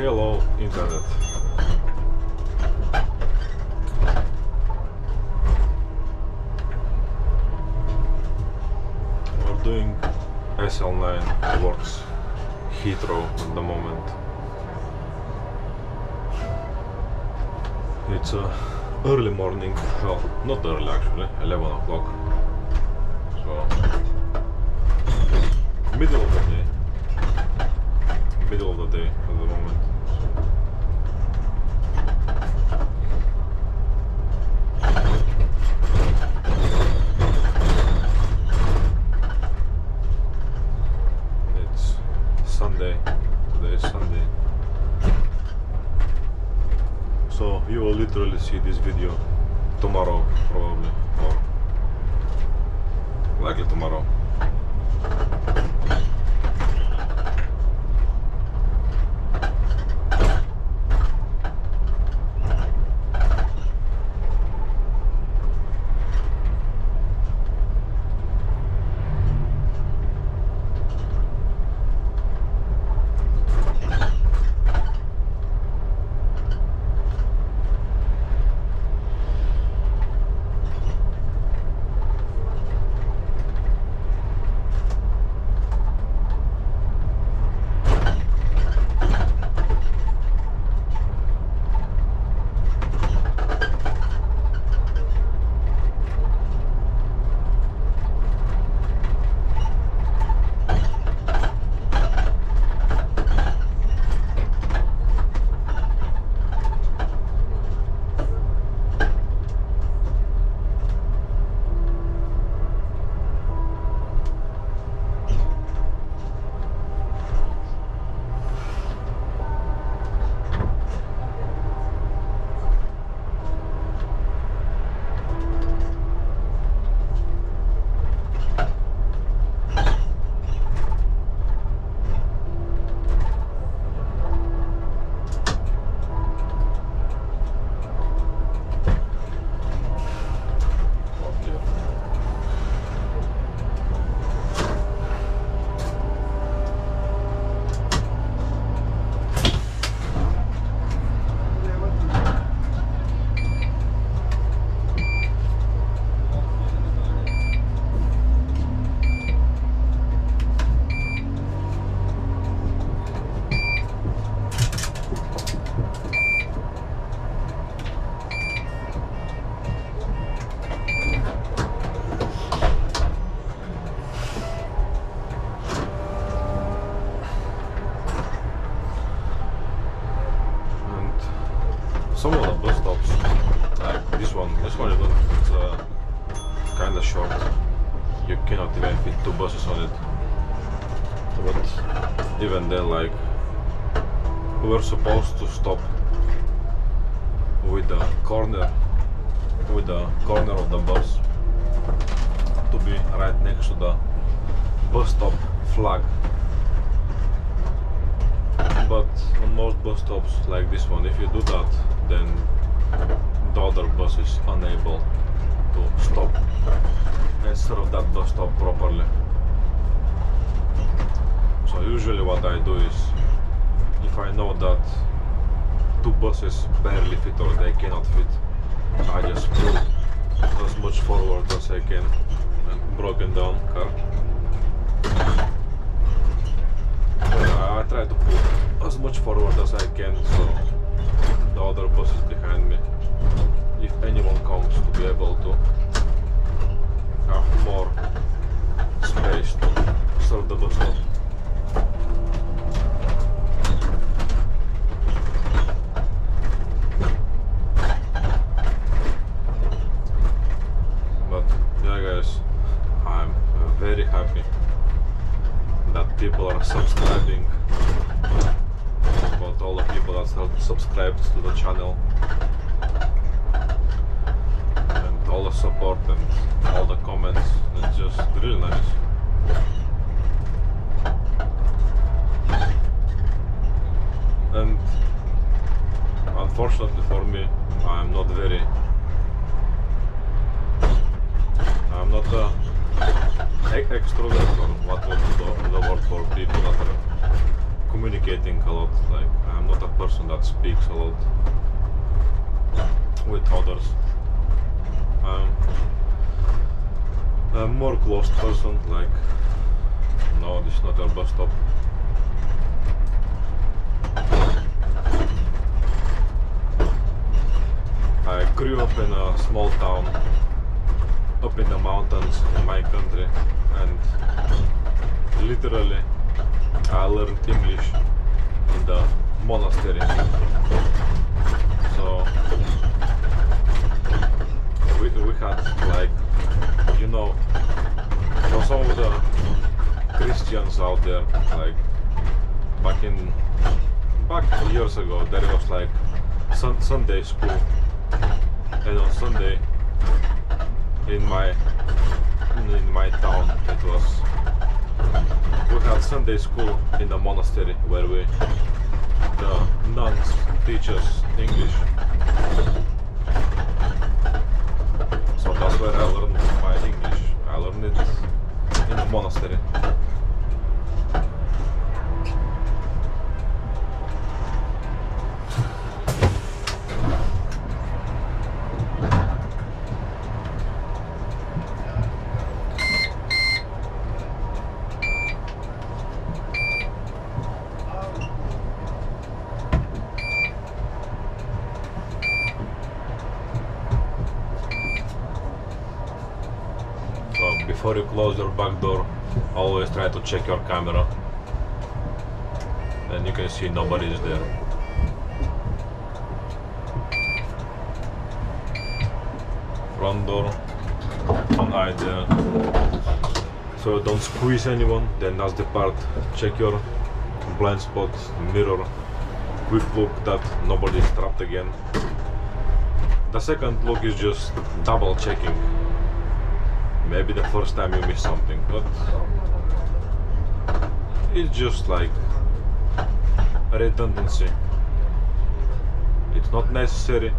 Hello, internet. We're doing SL9 towards Heathrow at the moment. It's early morning, well, not early actually, 11 o'clock. So, middle of the day at the moment. It's Sunday, today is Sunday. So you will literally see this video tomorrow probably, or likely tomorrow. Some of the bus stops, like this one is kind of short. You cannot even fit two buses on it. But even then, like, we were supposed to stop with the corner of the bus to be right next to the bus stop flag. But on most bus stops like this one, if you do that, then the other bus is unable to stop and serve that bus stop properly. So usually what I do is, if I know that two buses barely fit or they cannot fit, I just pull as much forward as I can and broken down car. I try to pull as much forward as I can, so the other buses behind me, if anyone comes, to be able to have more space to serve the bus stop. But yeah guys, I'm very happy that people are subscribing, about all the people that subscribed to the channel, and all the support and all the comments. It's just really nice. And unfortunately for me, I'm not a extrovert, or what was the word for people that are communicating a lot. Like, I'm not a person that speaks a lot with others. I'm a more closed person. Like, no, this is not your bus stop. I grew up in a small town up in the mountains in my country, and literally I learned English in the monastery. So we had, like, you know, for some of the Christians out there, like back years ago, there was like Sunday school, and on Sunday in my town we had Sunday school in the monastery where the nuns teach us English. So that's where I learned my English. I learned it in the monastery. Before you close your back door, always try to check your camera, and you can see nobody is there. Front door, one eye there, so don't squeeze anyone. Then that's the part. Check your blind spot, mirror, quick look that nobody is trapped again. The second look is just double checking. Maybe the first time you miss something, but it's just like a redundancy. It's not necessary,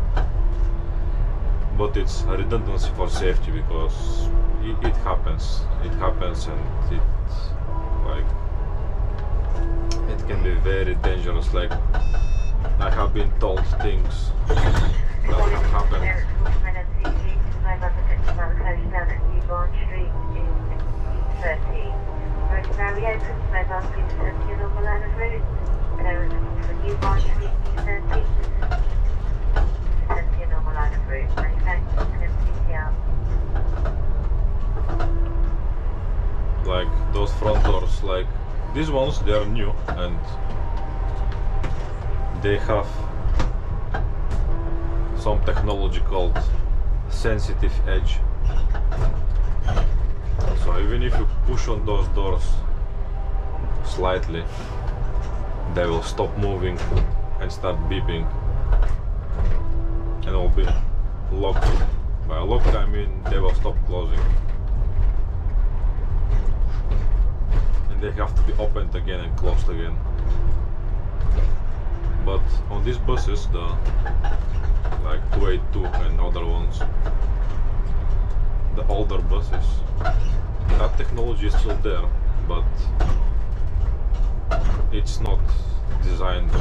but it's a redundancy for safety, because it happens. It happens, and it can be very dangerous. Like, I have been told things that have happened. Like those front doors, like these ones, they are new and they have some technology called sensitive edge. So even if you push on those doors slightly, they will stop moving and start beeping, and it will be locked. By locked I mean they will stop closing, and they have to be opened again and closed again. But on these buses, the like 282 and other ones, the older buses, that technology is still there, but it's not designed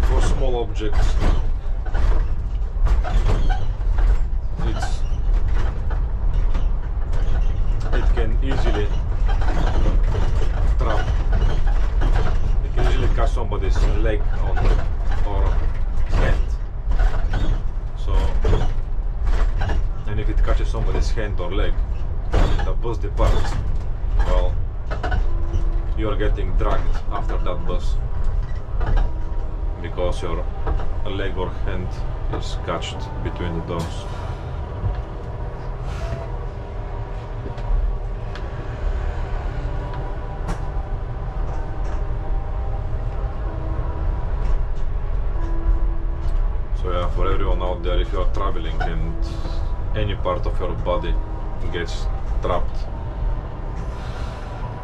for small objects. It can easily trap. It can easily catch somebody's leg or hand. So, and if it catches somebody's hand or leg, the bus departs, well, you are getting dragged after that bus because your leg or hand is catched between the doors. So yeah, for everyone out there, if you are traveling and any part of your body gets trapped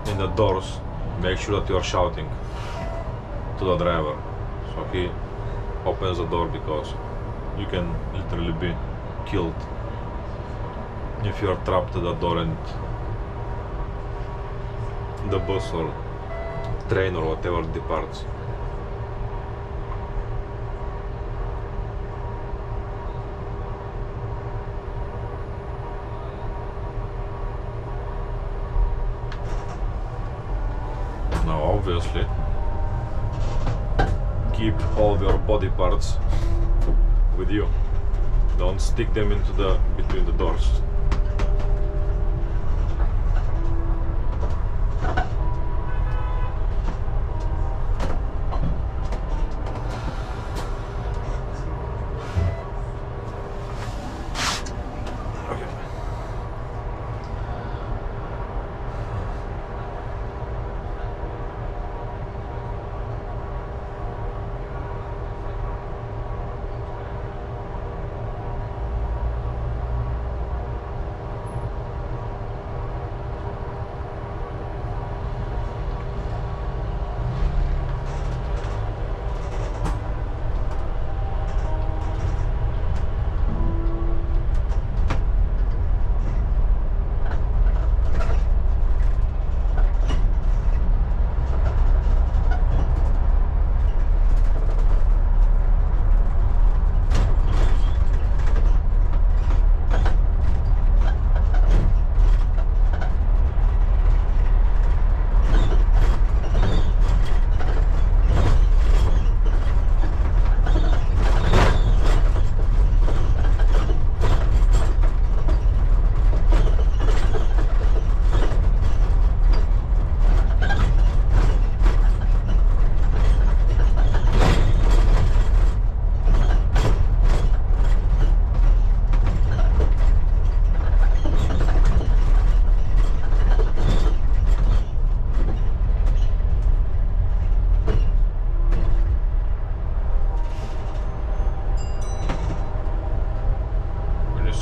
in the doors, make sure that you are shouting to the driver so he opens the door, because you can literally be killed if you are trapped to the door and the bus or train or whatever departs. Now obviously keep all of your body parts with you. Don't stick them into between the doors.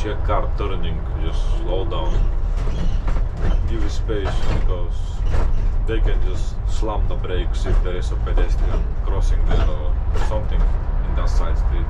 A car turning, just slow down, give it space, because they can just slam the brakes if there is a pedestrian crossing there or something in that side street.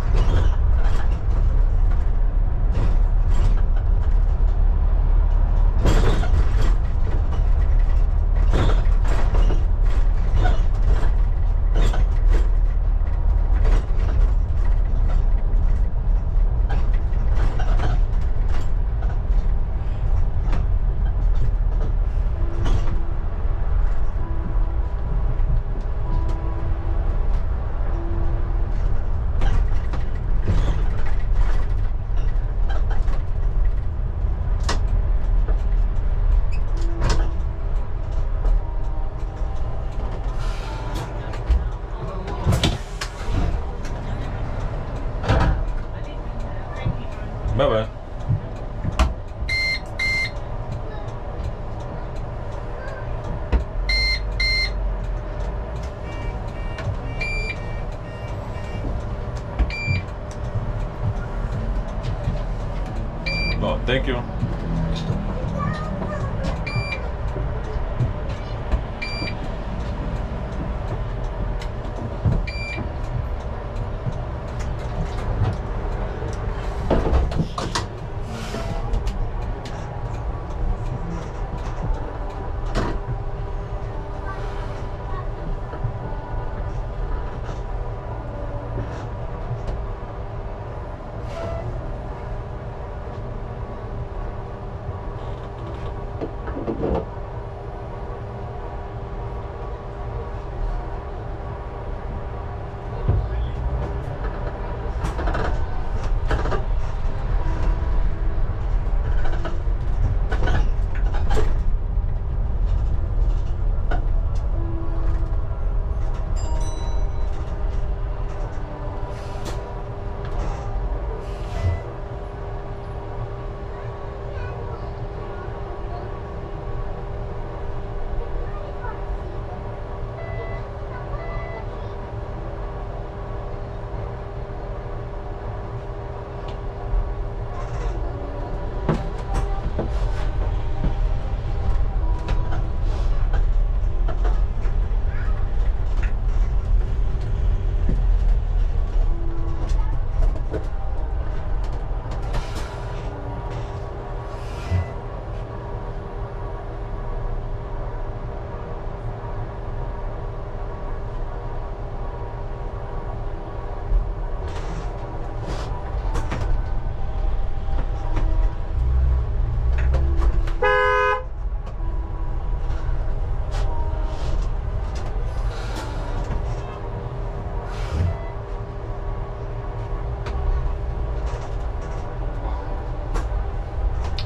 Bye bye. Oh, thank you.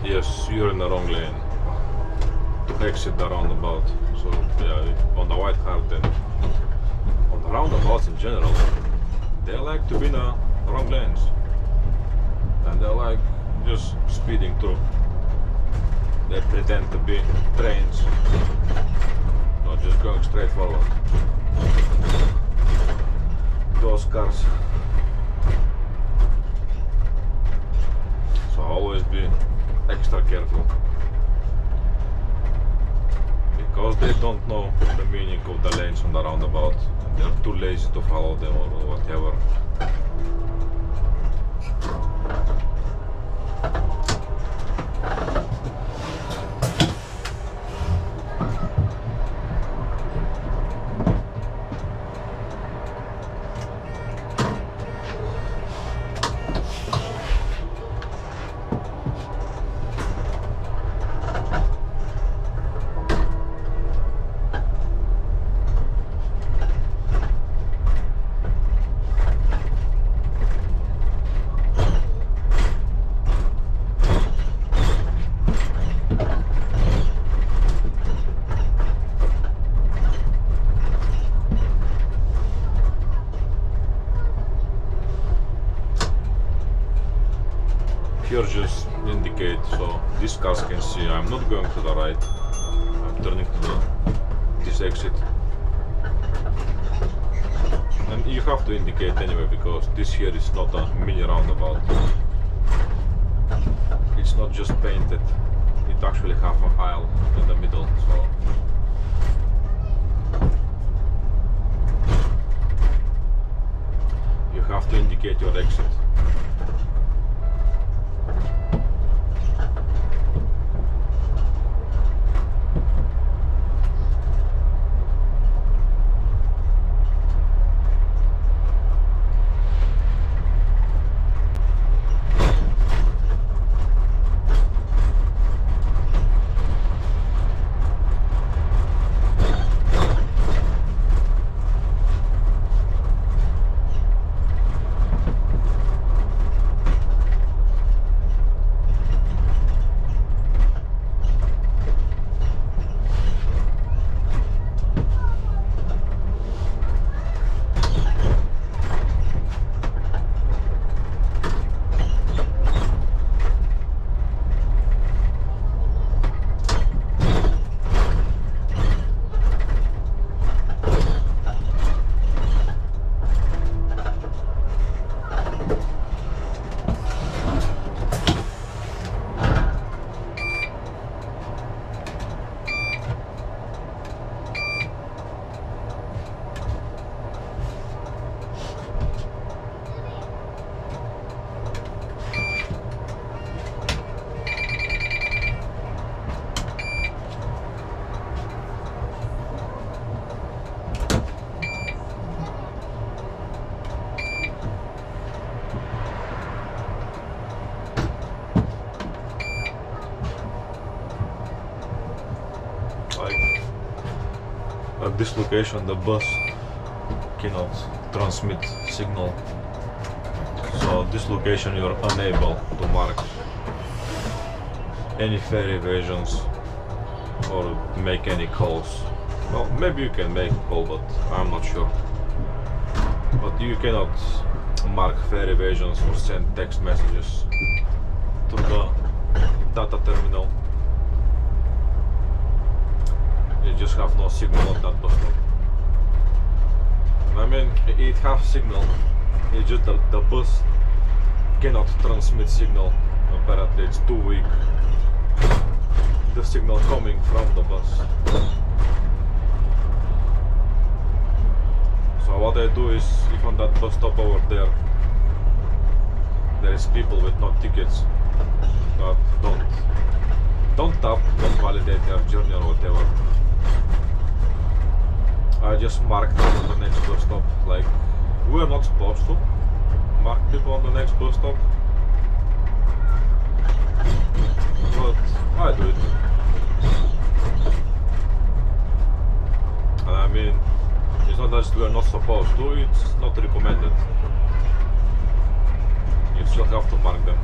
yes, you're in the wrong lane to exit the roundabout. So yeah, on the white card and on the roundabouts in general, they like to be in the wrong lanes. And they're like just speeding through. They pretend to be trains, not just going straight forward. Those cars. So always be extra careful. Because they don't know the meaning of the lanes on the roundabout. They're too lazy to follow them or whatever. Here just indicate so these cars can see I'm not going to the right, I'm turning to this exit. And you have to indicate anyway because this here is not a mini roundabout. It's not just painted, it's actually half a aisle in the middle. So you have to indicate your exit. At this location the bus cannot transmit signal, so at this location you're unable to mark any fare evasions or make any calls. Well, maybe you can make a call, but I'm not sure. But you cannot mark fare evasions or send text messages to the data terminal. You just have no signal on that bus stop. I mean, it has signal, it's just that the bus cannot transmit signal. Apparently it's too weak, the signal coming from the bus. So what I do is, if on that bus stop over there is people with no tickets that don't tap, don't validate their journey or whatever, I just mark them on the next bus stop. Like, we're not supposed to mark people on the next bus stop, but I do it. And I mean, it's not that we're not supposed to, it's not recommended. You still have to mark them.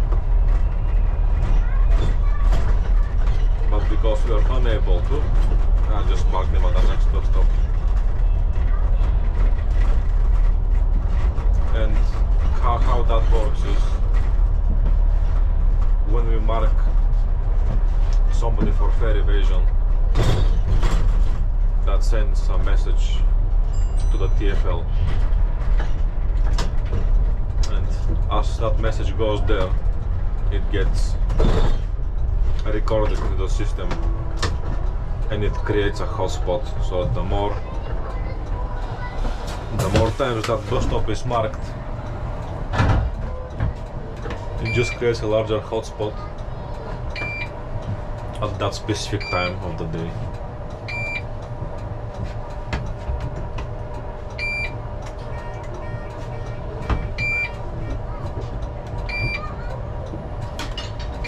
able to, I'll just mark them at the next bus stop. And how that works is when we mark somebody for fare evasion, that sends a message to the TFL, and as that message goes there, it gets recorded into the system and it creates a hotspot. So the more times that bus stop is marked, it just creates a larger hotspot at that specific time of the day.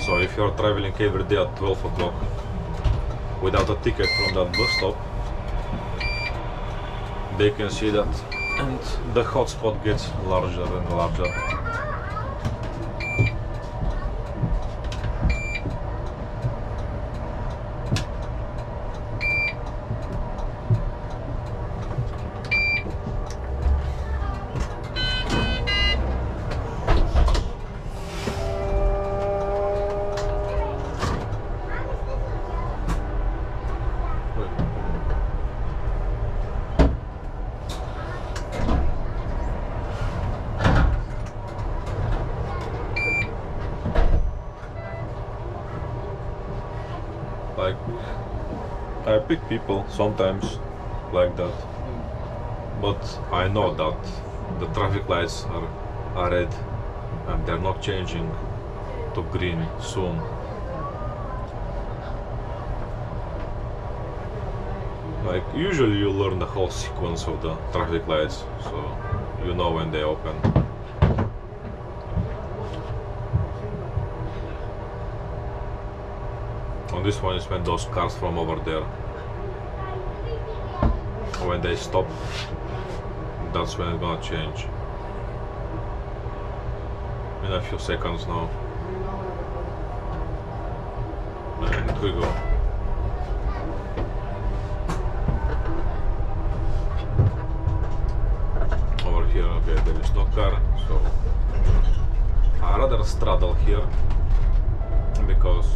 So if you're traveling every day at 12 o'clock without a ticket from that bus stop, they can see that, and the hotspot gets larger and larger. Like, I pick people sometimes like that, but I know that the traffic lights are red and they're not changing to green soon. Like, usually you learn the whole sequence of the traffic lights, so you know when they open. On this one is when those cars from over there, when they stop, that's when it's gonna change. In a few seconds now. And we go. Over here, okay, there is no car, so I rather straddle here because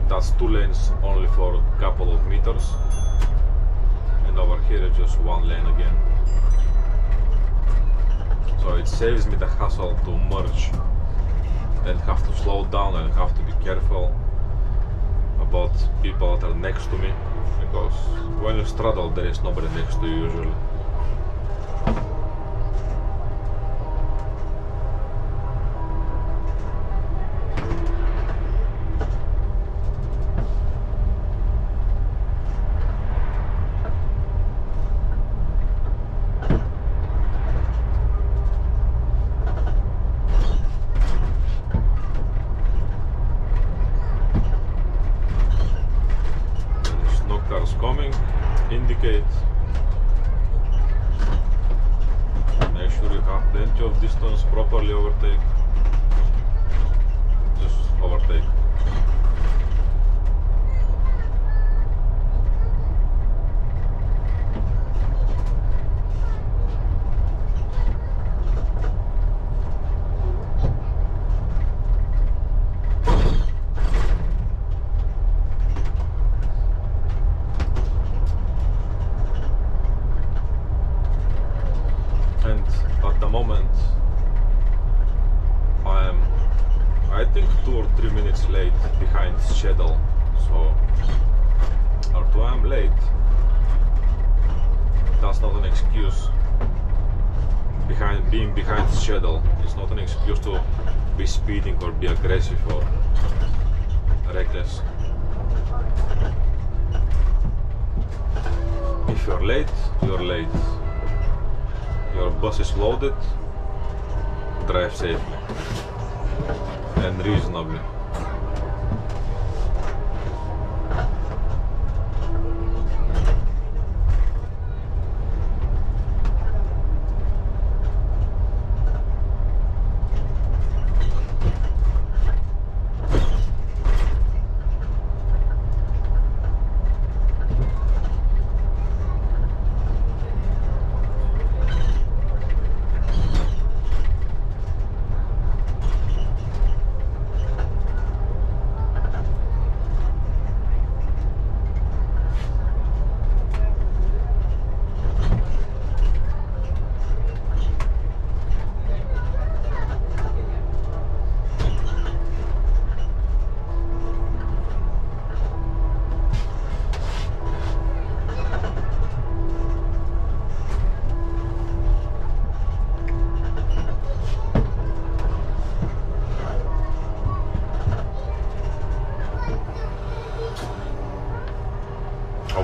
that's 2 lanes only for a couple of meters, and over here it's just 1 lane again. So it saves me the hassle to merge and have to slow down and have to be careful about people that are next to me, because when you straddle there is nobody next to you usually. Coming, indicate, make sure you have plenty of distance, properly overtake, just overtake. And at the moment I think 2 or 3 minutes late behind schedule, so although I'm late, that's not an excuse. Being behind schedule is not an excuse to be speeding or be aggressive or reckless. If you're late, you're late. Your bus is loaded, drive safely and reasonably.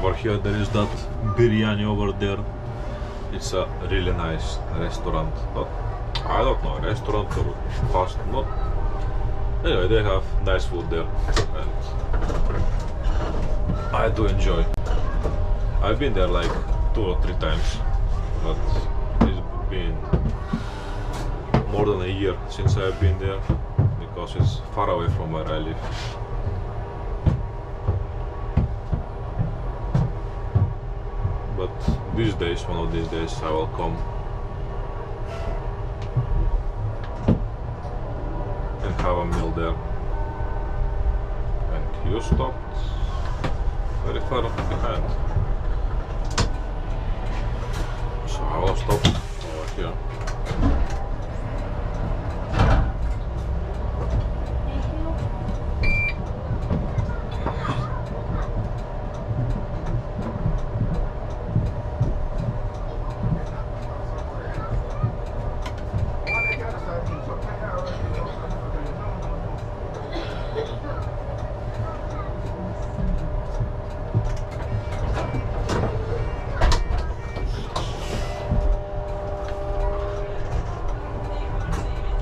over here there is that biryani over there. It's a really nice restaurant, but I don't know, restaurant or fast, not. Anyway, they have nice food there, and I do enjoy. I've been there like 2 or 3 times, but it's been more than a year since I've been there because it's far away from where I live. But these days, one of these days, I will come and have a meal there. And you stopped very far behind, so I will stop over here.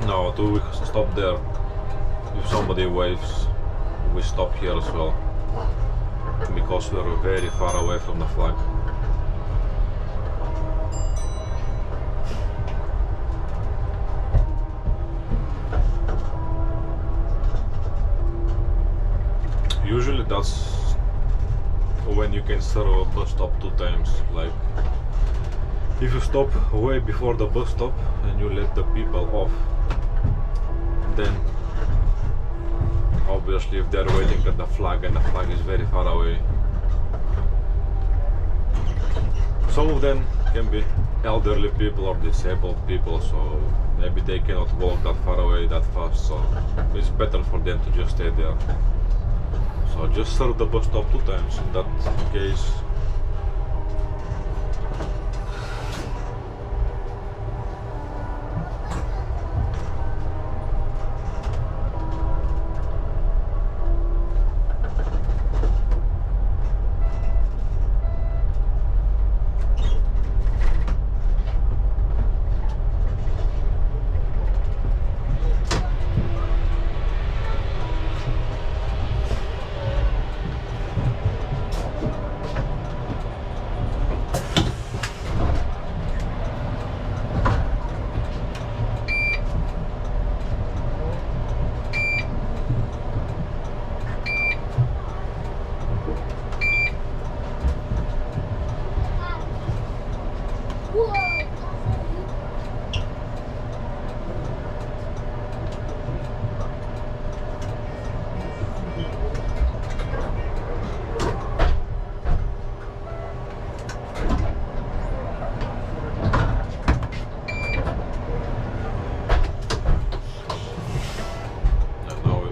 No, we stop there. If somebody waves, we stop here as well, because we're very far away from the flag. Usually that's when you can serve a bus stop 2 times. Like, if you stop way before the bus stop and you let the people off, then obviously if they're waiting at the flag and the flag is very far away, some of them can be elderly people or disabled people, so maybe they cannot walk that far away that fast, so it's better for them to just stay there. So just serve the bus stop 2 times in that case.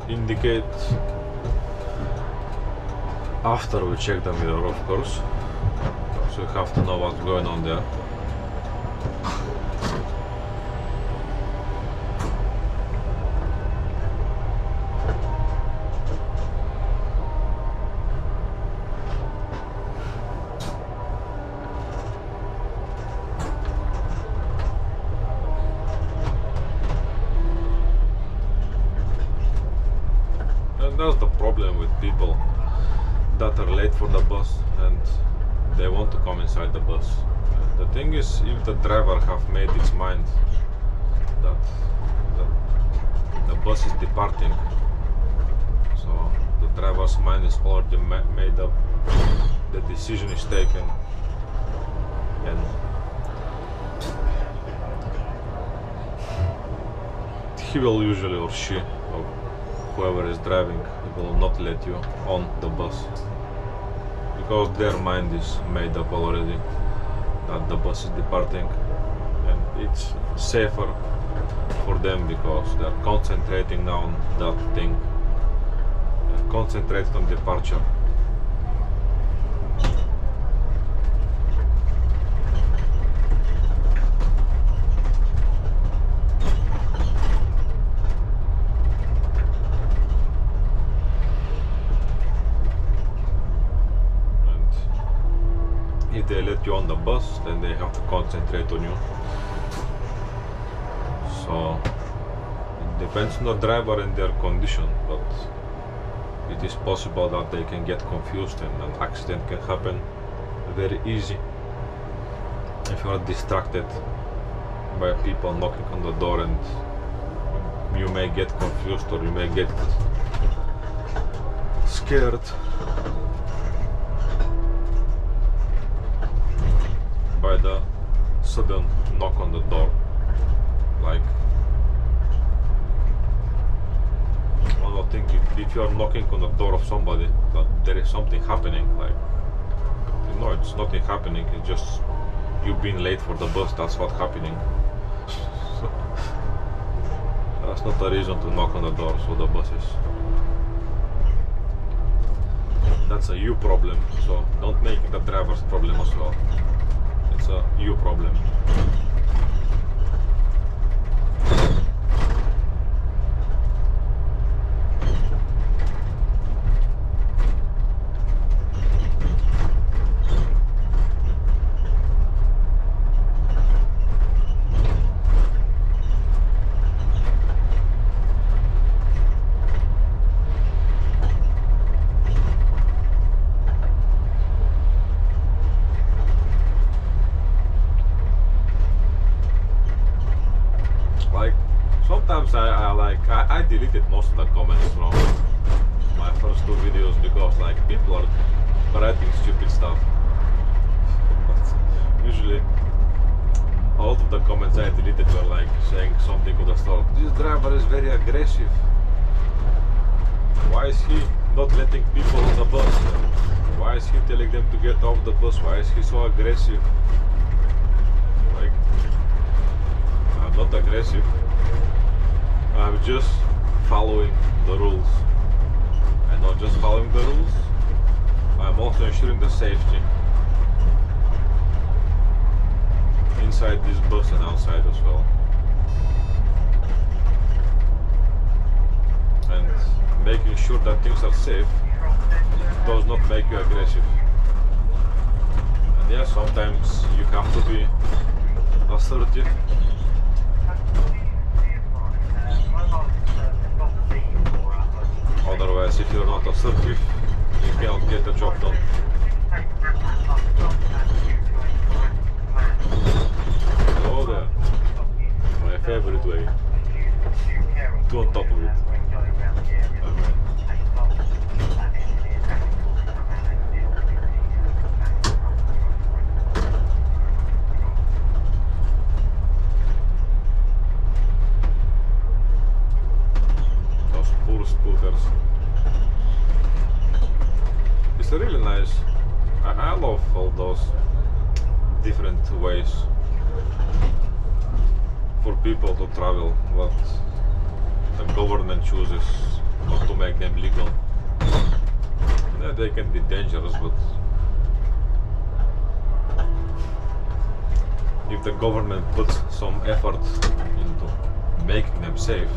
Indicate after we check the mirror, of course, so you have to know what's going on there. That's the problem with people that are late for the bus and they want to come inside the bus. The thing is, if the driver have made its mind that the bus is departing, so the driver's mind is already made up, the decision is taken, and he will usually, or she, or whoever is driving, will not let you on the bus because their mind is made up already that the bus is departing, and it's safer for them because they're concentrating now on that thing, they're concentrated on departure. if they let you on the bus, then they have to concentrate on you. So it depends on the driver and their condition, but it is possible that they can get confused and an accident can happen very easy if you are distracted by people knocking on the door, and you may get confused or you may get scared. By the sudden knock on the door. Like, I don't think if you are knocking on the door of somebody that there is something happening, like, you know, it's nothing happening, it's just you being late for the bus, that's what's happening. So, that's not a reason to knock on the door for the buses. That's a you problem, so don't make it a driver's problem as well. It's a you problem. Sometimes I deleted most of the comments from my first two videos because like people are writing stupid stuff. But usually a lot of the comments I deleted were like saying something of the sort, this driver is very aggressive. Why is he not letting people on the bus? Why is he telling them to get off the bus? Why is he so aggressive? Like, I'm not aggressive. I'm just following the rules. And not just following the rules, I'm also ensuring the safety inside this bus and outside as well. And making sure that things are safe does not make you aggressive. And yeah, sometimes you have to be assertive. Otherwise, if you're not assertive, you cannot get the job done. Oh, there. My favorite way. Two on top of it. Those poor scooters. It's really nice. I love all those different ways for people to travel, but the government chooses not to make them legal. Yeah, they can be dangerous, but if the government puts some effort into making them safe,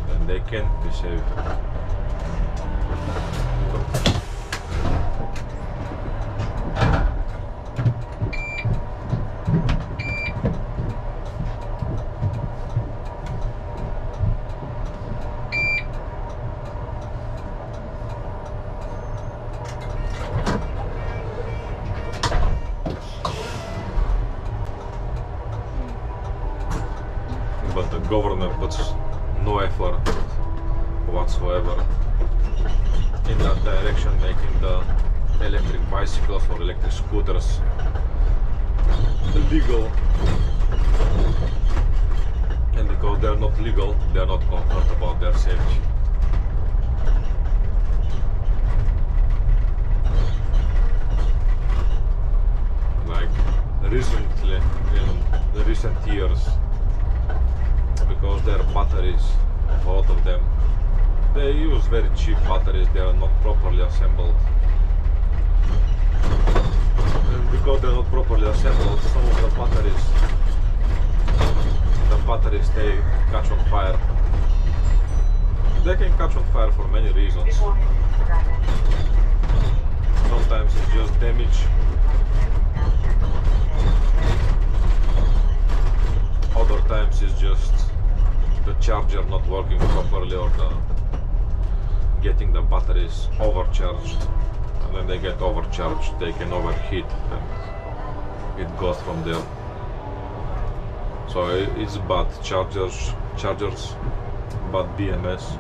then they can be safe. But the government puts no effort whatsoever in that direction, making the electric bicycles or electric scooters legal. And because they are not legal, they are not concerned about their safety. Like recently, in the recent years, because their batteries, a lot of them, they use very cheap batteries, they are not properly assembled. And because they are not properly assembled, some of the batteries they catch on fire. They can catch on fire for many reasons. sometimes it's just damage. Other times it's just the charger not working properly or getting the batteries overcharged, and when they get overcharged they can overheat and it goes from there. So it's bad chargers, bad BMS.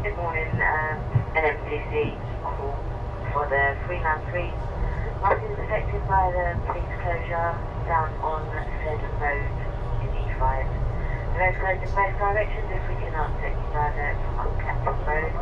Good morning, an MCC call for the 393. Nothing is affected by the police closure down on Sedgwick Road in E5. The road closed in both directions. If we cannot take you divert from Clapton Road,